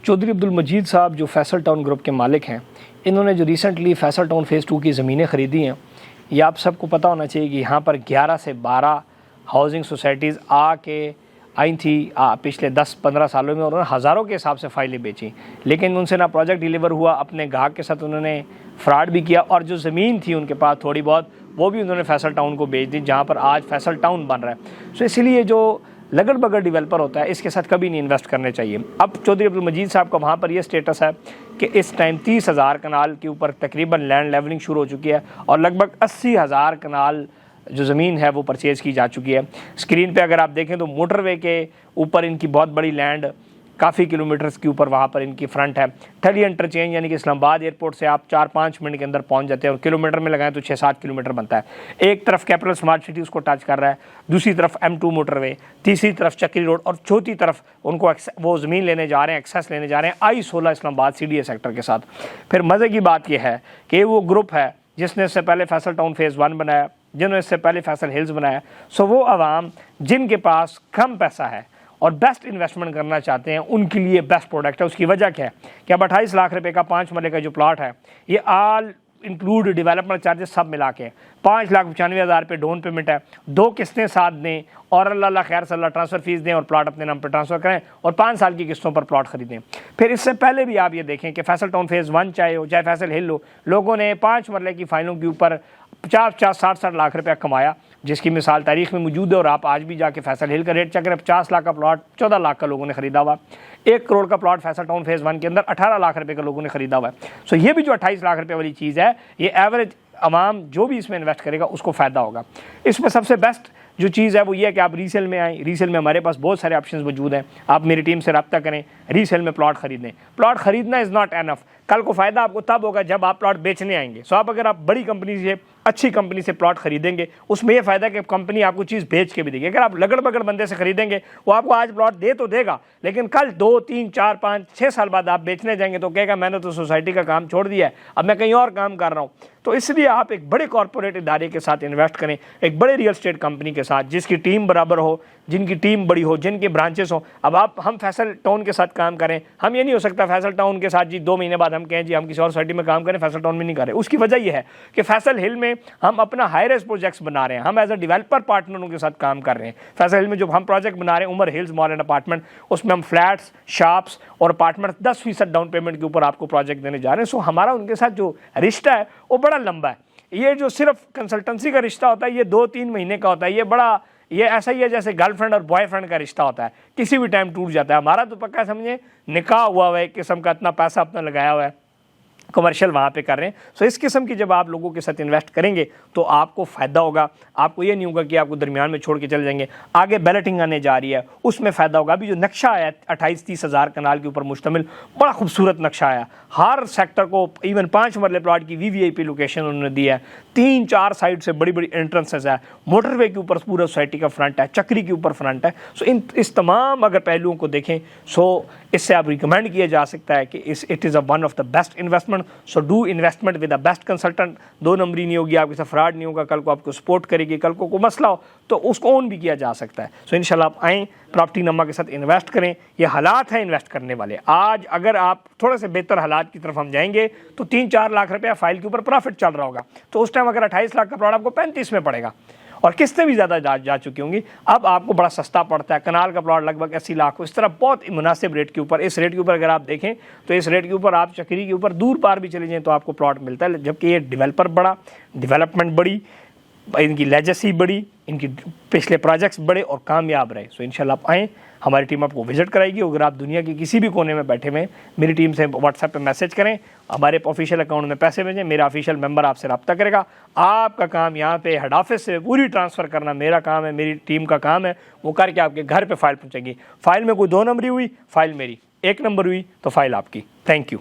चौधरी अब्दुल मजीद साहब जो Faisal town group के मालिक हैं, इन्होंने जो रिसेंटली फैसल टाउन फ़ेज़ 2 की ज़मीनें ख़रीदी हैं, ये आप सबको पता होना चाहिए कि यहाँ पर 11 से 12 हाउसिंग सोसाइटीज़ आई थी पिछले 10-15 सालों में, और उन्होंने हज़ारों के हिसाब से फ़ाइलें बेची, लेकिन उनसे ना प्रोजेक्ट डिलीवर हुआ। अपने गाहक के साथ उन्होंने फ्रॉड भी किया, और जो ज़मीन थी उनके पास थोड़ी बहुत, वो भी उन्होंने फैसल टाउन को बेच दी, जहाँ पर आज फैसल टाउन बन रहा है। सो इसीलिए जो लगड़ बगड़ डेवलपर होता है, इसके साथ कभी नहीं इन्वेस्ट करने चाहिए। अब चौधरी अब्दुल मजीद साहब का वहाँ पर ये स्टेटस है कि इस टाइम 30,000 कनाल के ऊपर तकरीबन लैंड लेवलिंग शुरू हो चुकी है, और लगभग 80,000 कनाल जो ज़मीन है वो परचेज़ की जा चुकी है। स्क्रीन पे अगर आप देखें तो मोटरवे के ऊपर इनकी बहुत बड़ी लैंड, काफ़ी किलोमीटर्स के ऊपर वहाँ पर इनकी फ्रंट है। ठली इंटरचेंज यानी कि इस्लामाबाद एयरपोर्ट से आप 4-5 मिनट के अंदर पहुँच जाते हैं, और किलोमीटर में लगाएं तो 6-7 किलोमीटर बनता है। एक तरफ कैपिटल स्मार्ट सिटी उसको टच कर रहा है, दूसरी तरफ M2 मोटरवे, तीसरी तरफ चक्री रोड, और चौथी तरफ उनको वो ज़मीन लेने जा रहे हैं, एक्सेस लेने जा रहे हैं I-16 इस्लामाबाद CDA सेक्टर के साथ। फिर मज़े की बात यह है कि वो ग्रुप है जिसने इससे पहले फैसल टाउन फ़ेज़ 1 बनाया, जिन्होंने इससे पहले फैसल हिल्स बनाया। सो वो आवाम जिनके पास कम पैसा है और बेस्ट इन्वेस्टमेंट करना चाहते हैं, उनके लिए बेस्ट प्रोडक्ट है। उसकी वजह क्या है कि अब 28 लाख रुपए का 5 मरले का जो प्लॉट है, ये ऑल इंक्लूड डेवलपमेंट चार्जेस सब मिला के 5,95,000 रुपये डाउन पेमेंट है। 2 किस्तें साथ दें, और अल्लाह खैर सल्ला ट्रांसफ़र फीस दें, और प्लॉट अपने नाम पर ट्रांसफ़र करें, और 5 साल की किस्तों पर प्लॉट खरीदें। फिर इससे पहले भी आप ये देखें कि फैसल टाउन फ़ेज़ 1 चाहे हो चाहे फैसल हिल हो, लोगों ने 5 मरले की फाइलों के ऊपर 50-50, 60-60 लाख रुपया कमाया, जिसकी मिसाल तारीख में मौजूद है। और आप आज भी जाके फैसल हिल का रेट चेक करें, 50 लाख का प्लॉट 14 लाख का लोगों ने खरीदा हुआ। 1 करोड़ का प्लॉट फैसल टाउन फ़ेज़ 1 के अंदर 18 लाख रुपए का लोगों ने खरीदा हुआ है। सो ये भी जो 28 लाख रुपए वाली चीज़ है, ये एवरेज अवाम जो भी इसमें इन्वेस्ट करेगा उसको फ़ायदा होगा। इसमें सबसे बेस्ट जो चीज़ है वो ये है कि आप रीसेल में आएँ। रीसेल में हमारे पास बहुत सारे ऑप्शंस मौजूद हैं, आप मेरी टीम से रब्ता करें, रीसेल में प्लॉट खरीदें। प्लॉट खरीदना इज़ नॉट एनफ, कल को फ़ायदा आपको तब होगा जब आप प्लॉट बेचने आएंगे। सो आप अगर आप बड़ी कंपनी से, अच्छी कंपनी से प्लॉट खरीदेंगे, उसमें यह फ़ायदा कि कंपनी आपको चीज़ बेच के भी देगी। अगर आप लगड़ बगड़ बंदे से खरीदेंगे, वो आपको आज प्लॉट दे तो देगा, लेकिन कल 2, 3, 4, 5, 6 साल बाद आप बेचने जाएंगे तो कहेगा मैंने तो सोसाइटी का काम छोड़ दिया है, अब मैं कहीं और काम कर रहा हूँ। तो इसलिए आप एक बड़े कॉर्पोरेट इदारे के साथ इन्वेस्ट करें, एक बड़े रियल एस्टेट कंपनी के साथ जिसकी टीम बराबर हो, जिनकी टीम बड़ी हो, जिनके ब्रांचेस हो। अब हम फैसल टाउन के साथ काम करें, हम ये नहीं हो सकता फैसल टाउन के साथ जी 2 महीने बाद हम कहें जी हम किसी और सोसाइटी में काम करें, फैसल टाउन में नहीं कर रहे। उसकी वजह यह है कि फैसल हिल में हम अपना हाई राइज प्रोजेक्ट्स बना रहे हैं, हम एज अ डेवलपर पार्टनरों के साथ काम कर रहे हैं। फैसल हिल में जो हम प्रोजेक्ट बना रहे हैं, Umar hills mall and apartment, उसमें हम फ्लैट्स, शॉप्स और अपार्टमेंट 10% डाउन पेमेंट के ऊपर आपको प्रोजेक्ट देने जा रहे हैं। सो हमारा उनके साथ जो रिश्ता है वो बड़ा लंबा है। ये जो सिर्फ कंसल्टेंसी का रिश्ता होता है, ये 2-3 महीने का होता है। ये ऐसा ही है जैसे गर्लफ्रेंड और बॉयफ्रेंड का रिश्ता होता है, किसी भी टाइम टूट जाता है। हमारा तो पक्का समझे निकाह हुआ है, एक किस्म का इतना पैसा अपना लगाया हुआ है, कमर्शियल वहाँ पे कर रहे हैं। सो इस किस्म की जब आप लोगों के साथ इन्वेस्ट करेंगे तो आपको फ़ायदा होगा। आपको ये नहीं होगा कि आपको दरमियान में छोड़ के चले जाएंगे। आगे बैलेटिंग आने जा रही है, उसमें फ़ायदा होगा। अभी जो नक्शा आया 28-30 हज़ार कनाल के ऊपर मुश्तमिल, बड़ा खूबसूरत नक्शा आया। हर सेक्टर को इवन 5 मरले प्लॉट की VVIP लोकेशन उन्होंने दी है। 3-4 साइड से बड़ी बड़ी एंट्रेंसेस है, मोटरवे के ऊपर पूरा सोसाइटी का फ्रंट है, चक्री के ऊपर फ्रंट है। सो इस तमाम अगर पहलुओं को देखें, सो इससे आप रिकमेंड किया जा सकता है कि it is one of the best investment. So do investment with the best consultant. 2 नंबरी नहीं होगी, आपके साथ फ्रॉड नहीं होगा, कल को आपको सपोर्ट करेगी, कल को कोई मसला हो तो उसको ऑन भी किया जा सकता है। सो इंशाल्लाह आप आएँ, प्रॉपर्टी नमा के साथ इन्वेस्ट करें। ये हालात हैं इन्वेस्ट करने वाले। आज अगर आप थोड़े से बेहतर हालात की तरफ हम जाएंगे तो 3-4 लाख रुपया फाइल के ऊपर प्रॉफिट चल रहा होगा, तो उस टाइम अगर 28 लाख का प्लॉट आपको 35 में पड़ेगा, और किस्तें भी ज़्यादा जा चुकी होंगी। अब आपको बड़ा सस्ता पड़ता है। कनाल का प्लॉट लगभग 80 लाख को, इस तरह बहुत मुनासिब रेट के ऊपर। इस रेट के ऊपर अगर आप देखें तो इस रेट के ऊपर आप चक्री के ऊपर दूर पार भी चले जाएँ तो आपको प्लॉट मिलता है। जबकि ये डेवलपर बड़ा, डेवलपमेंट बड़ी, इनकी लेजेसी बड़ी, इनकी पिछले प्रोजेक्ट्स बड़े और कामयाब रहे। सो इंशाल्लाह आप आएँ, हमारी टीम आपको विजिट कराएगी। अगर आप दुनिया के किसी भी कोने में बैठे हुए, मेरी टीम से व्हाट्सएप पे मैसेज करें, हमारे ऑफिशियल अकाउंट में पैसे भेजें, मेरा ऑफिशियल मेंबर आपसे रब्ता करेगा। आपका काम यहाँ पे हेड ऑफिस से पूरी ट्रांसफ़र करना मेरा काम है, मेरी टीम का काम है। वो करके आपके घर पे फाइल पहुँचेगी। फाइल में कोई 2 नंबरी हुई, फाइल मेरी, 1 नंबर हुई तो फाइल आपकी। Thank you.